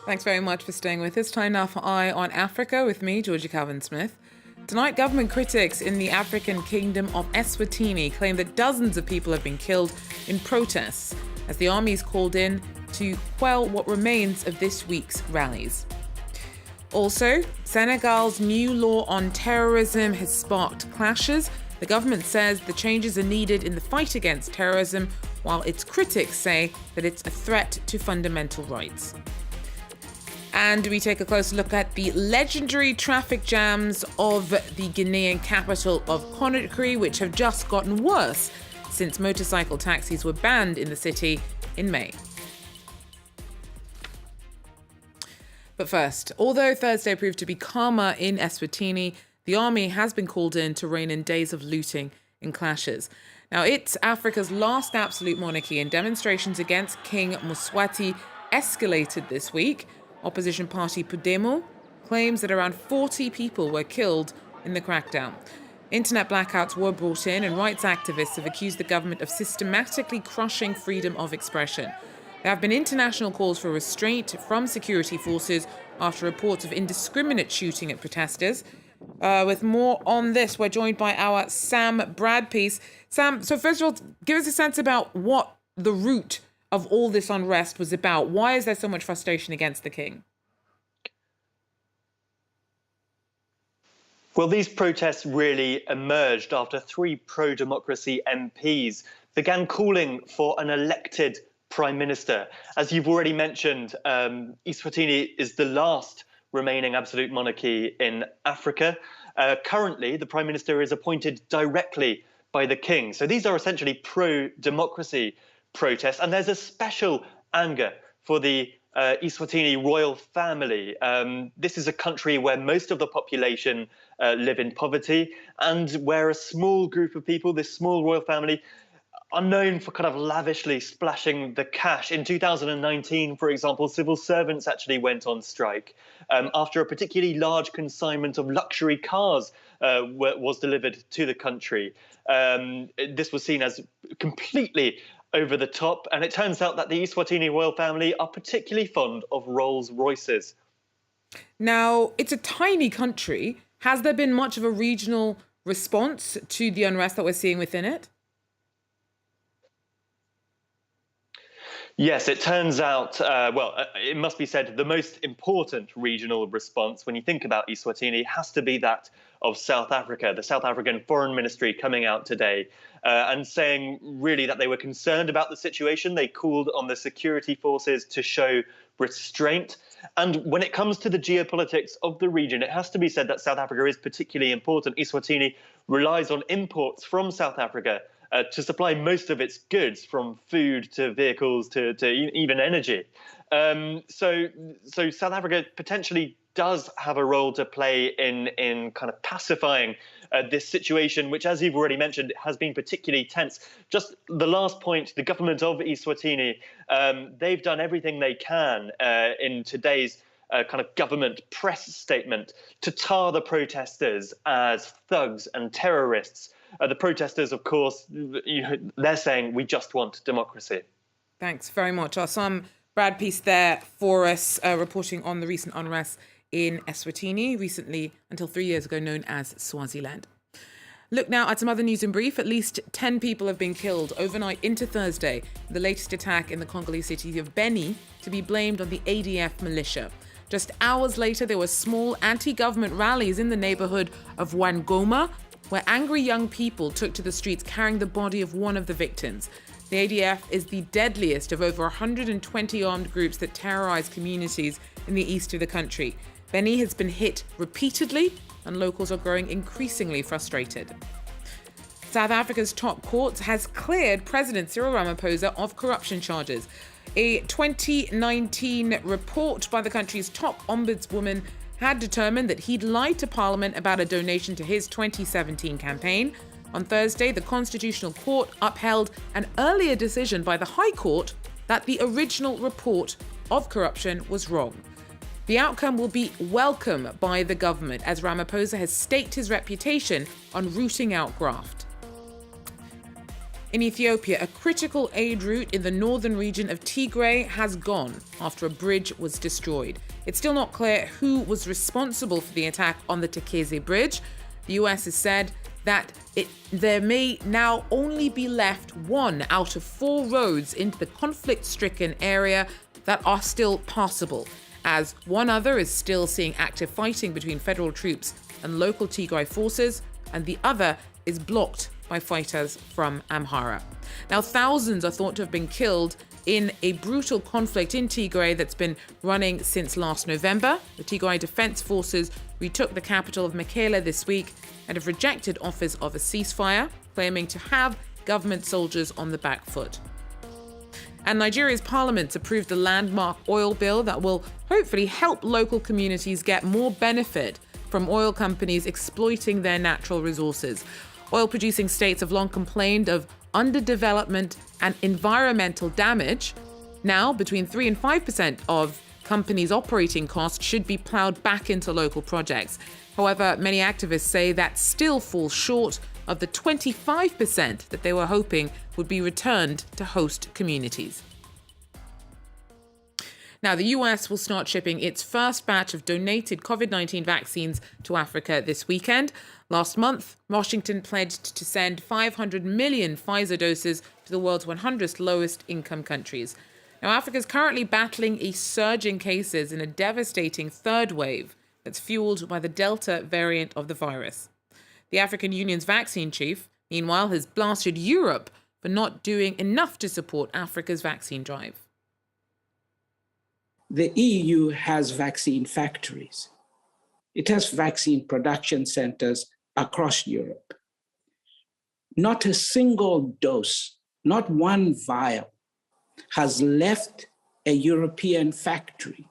Thanks very much for staying with us. Time now for Eye on Africa with me, Georgia Calvin-Smith. Tonight, government critics in the African kingdom of Eswatini claim that dozens of people have been killed in protests as the army is called in to quell what remains of this week's rallies. Also, Senegal's new law on terrorism has sparked clashes. The government says the changes are needed in the fight against terrorism, while its critics say that it's a threat to fundamental rights. And we take a closer look at the legendary traffic jams of the Guinean capital of Conakry, which have just gotten worse since motorcycle taxis were banned in the city in May. But first, although Thursday proved to be calmer in Eswatini, the army has been called in to rein in days of looting and clashes. Now, it's Africa's last absolute monarchy, and demonstrations against King Mswati escalated this week. Opposition party Podemo claims that around 40 people were killed in the crackdown. Internet blackouts were brought in, and rights activists have accused the government of systematically crushing freedom of expression. There have been international calls for restraint from security forces after reports of indiscriminate shooting at protesters. With more on this, we're joined by our Sam Bradpiece. Sam, so first of all, give us a sense about what the root of all this unrest was about. Why is there so much frustration against the king? Well, these protests really emerged after 3 pro-democracy MPs began calling for an elected prime minister. As you've already mentioned, Eswatini is the last remaining absolute monarchy in Africa. Currently, the prime minister is appointed directly by the king. So these are essentially pro-democracy protests. And there's a special anger for the Eswatini royal family. This is a country where most of the population live in poverty, and where a small group of people, this small royal family, are known for kind of lavishly splashing the cash. In 2019, for example, civil servants actually went on strike after a particularly large consignment of luxury cars was delivered to the country. This was seen as completely over the top, and it turns out that the Eswatini royal family are particularly fond of Rolls Royces. Now, it's a tiny country. Has there been much of a regional response to the unrest that we're seeing within it? Yes, it turns out, it must be said, the most important regional response when you think about Eswatini has to be that of South Africa. The South African Foreign Ministry coming out today and saying really that they were concerned about the situation. They called on the security forces to show restraint. And when it comes to the geopolitics of the region, it has to be said that South Africa is particularly important. Eswatini relies on imports from South Africa to supply most of its goods, from food to vehicles to even energy. So South Africa potentially does have a role to play in kind of pacifying this situation, which, as you've already mentioned, has been particularly tense. Just the last point, the government of Eswatini, they've done everything they can in today's kind of government press statement to tar the protesters as thugs and terrorists. The protesters, of course, they're saying we just want democracy. Thanks very much. Our Sam Bradpiece there for us, reporting on the recent unrest in Eswatini, recently, until 3 years ago, known as Swaziland. Look now at some other news in brief. At least 10 people have been killed overnight into Thursday, the latest attack in the Congolese city of Beni, to be blamed on the ADF militia. Just hours later, there were small anti-government rallies in the neighborhood of Wangoma, where angry young people took to the streets carrying the body of one of the victims. The ADF is the deadliest of over 120 armed groups that terrorize communities in the east of the country. Beni has been hit repeatedly, and locals are growing increasingly frustrated. South Africa's top court has cleared President Cyril Ramaphosa of corruption charges. A 2019 report by the country's top ombudswoman had determined that he'd lied to Parliament about a donation to his 2017 campaign. On Thursday, the Constitutional Court upheld an earlier decision by the High Court that the original report of corruption was wrong. The outcome will be welcome by the government, as Ramaphosa has staked his reputation on rooting out graft. In Ethiopia, a critical aid route in the northern region of Tigray has gone after a bridge was destroyed. It's still not clear who was responsible for the attack on the Tekeze Bridge. The US has said that there may now only be left 1 out of 4 roads into the conflict-stricken area that are still passable, as one other is still seeing active fighting between federal troops and local Tigray forces, and the other is blocked by fighters from Amhara. Now, thousands are thought to have been killed in a brutal conflict in Tigray that's been running since last November. The Tigray Defense Forces retook the capital of Mekelle this week and have rejected offers of a ceasefire, claiming to have government soldiers on the back foot. And Nigeria's parliament approved a landmark oil bill that will hopefully help local communities get more benefit from oil companies exploiting their natural resources. Oil-producing states have long complained of underdevelopment and environmental damage. Now, between 3 and 5% of companies' operating costs should be ploughed back into local projects. However, many activists say that still falls short of the 25% that they were hoping would be returned to host communities. Now, the US will start shipping its first batch of donated COVID-19 vaccines to Africa this weekend. Last month, Washington pledged to send 500 million Pfizer doses to the world's 100 lowest income countries. Now, Africa is currently battling a surge in cases in a devastating third wave that's fueled by the Delta variant of the virus. The African Union's vaccine chief, meanwhile, has blasted Europe for not doing enough to support Africa's vaccine drive. The EU has vaccine factories. It has vaccine production centers across Europe. Not a single dose, not one vial, has left a European factory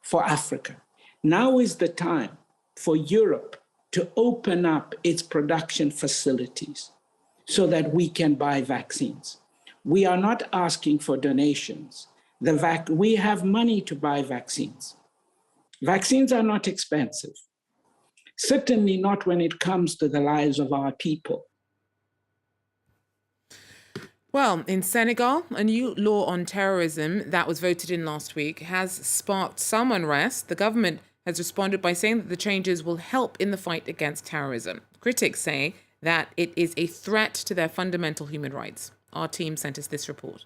for Africa. Now is the time for Europe to open up its production facilities so that we can buy vaccines. We are not asking for donations. We have money to buy vaccines. Vaccines are not expensive, certainly not when it comes to the lives of our people. Well, in Senegal, a new law on terrorism that was voted in last week has sparked some unrest. The government has responded by saying that the changes will help in the fight against terrorism. Critics say that it is a threat to their fundamental human rights. Our team sent us this report.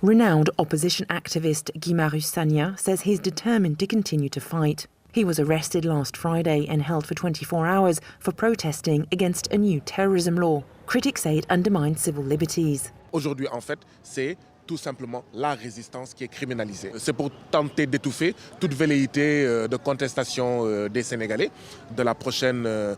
Renowned opposition activist King Mswati says he's determined to continue to fight. He was arrested last Friday and held for 24 hours for protesting against a new terrorism law. Critics say it undermines civil liberties. Aujourd'hui, en fait, c'est tout simplement la résistance qui est criminalisée. C'est pour tenter d'étouffer toute velléité de contestation des Sénégalais de la prochaine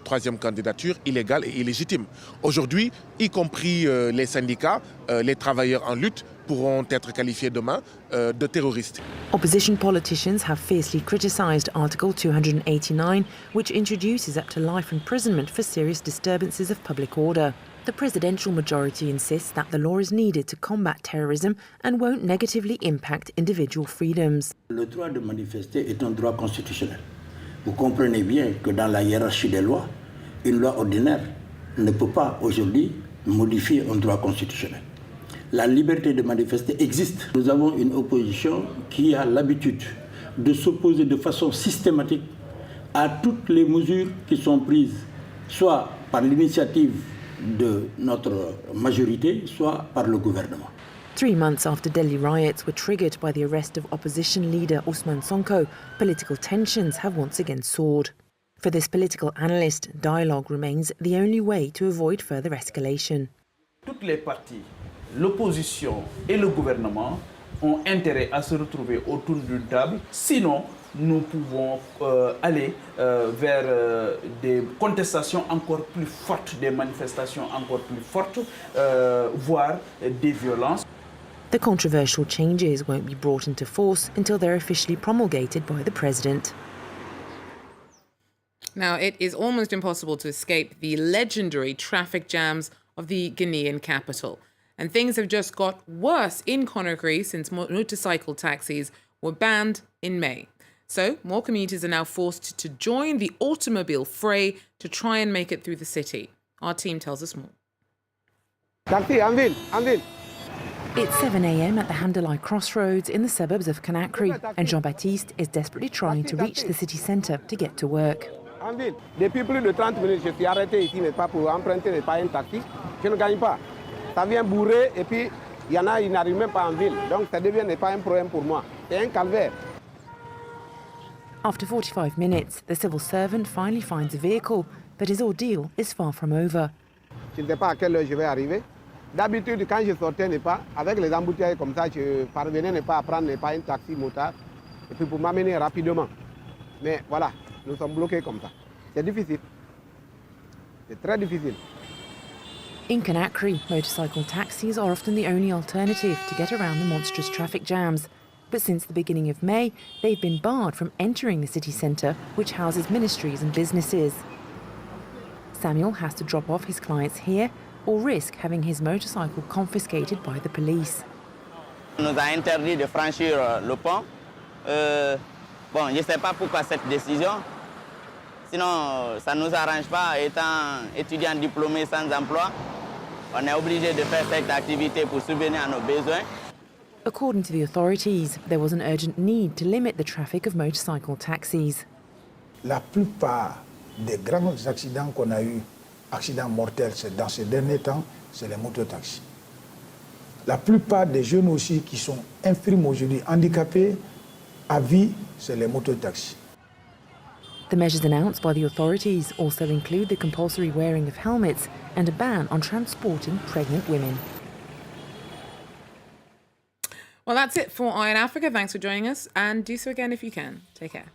troisième candidature illégale et illégitime. Aujourd'hui, y compris les syndicats, les travailleurs en lutte pourront être qualifiés demain de terroristes. Opposition politicians have fiercely criticised Article 289, which introduces up to life imprisonment for serious disturbances of public order. The presidential majority insists that the law is needed to combat terrorism and won't negatively impact individual freedoms. Le droit de manifester est un droit constitutionnel. Vous comprenez bien que dans la hiérarchie des lois, une loi ordinaire ne peut pas aujourd'hui modifier un droit constitutionnel. La liberté de manifester existe. Nous avons une opposition qui a l'habitude de s'opposer de façon systématique à toutes les mesures qui sont prises, soit par l'initiative de notre majorité, soit par le gouvernement. 3 months after Delhi riots were triggered by the arrest of opposition leader Ousmane Sonko, political tensions have once again soared. For this political analyst, dialogue remains the only way to avoid further escalation. Toutes les parties, l'opposition et le gouvernement ont intérêt à se retrouver autour d'une table, sinon nous pouvons aller vers des contestations encore plus fortes, des manifestations encore plus fortes, voire des violences. The controversial changes won't be brought into force until they're officially promulgated by the president. Now, it is almost impossible to escape the legendary traffic jams of the Ghanaian capital. And things have just got worse in Conakry since motorcycle taxis were banned in May. So more commuters are now forced to join the automobile fray to try and make it through the city. Our team tells us more. Taxi, en ville. It's 7 a.m. at the Hamdalai crossroads in the suburbs of Conakry, and Jean-Baptiste is desperately trying to reach the city centre to get to work. En ville. Depuis plus de 30 minutes, je suis arrêté ici, n'est pas pour emprunter, n'est pas un taxi. Je ne gagne pas. Ça vient bourrer et puis il y en a, ils n'arrivent même pas en ville. Donc ça devient n'est pas un problème pour moi. C'est un calvaire. After 45 minutes, the civil servant finally finds a vehicle, but his ordeal is far from over. Je ne sais pas à quelle heure je vais arriver. D'habitude, quand je sortais, n'est pas, avec les embouteillages comme ça, je parvenais n'est pas à prendre n'est pas un taxi motard, et puis pour m'amener rapidement. Mais voilà, nous sommes bloqués comme ça. C'est difficile. C'est très difficile. In Conakry, motorcycle taxis are often the only alternative to get around the monstrous traffic jams. But since the beginning of May, they've been barred from entering the city centre, which houses ministries and businesses. Samuel has to drop off his clients here or risk having his motorcycle confiscated by the police. On nous a interdit de franchir le pont. Bon, je ne sais pas pourquoi cette décision. Sinon, ça ne nous arrange pas. Étant étudiant diplômé sans emploi, on est obligé de faire cette activité pour subvenir à nos besoins. According to the authorities, there was an urgent need to limit the traffic of motorcycle taxis. La plupart des grands accidents qu'on a eus, accidents mortels, dans ces derniers temps, c'est les mototaxis. La plupart des jeunes aussi qui sont infirmes aujourd'hui, handicapés, à vie, c'est les mototaxis. The measures announced by the authorities also include the compulsory wearing of helmets and a ban on transporting pregnant women. Well, that's it for Eye in Africa. Thanks for joining us, and do so again if you can. Take care.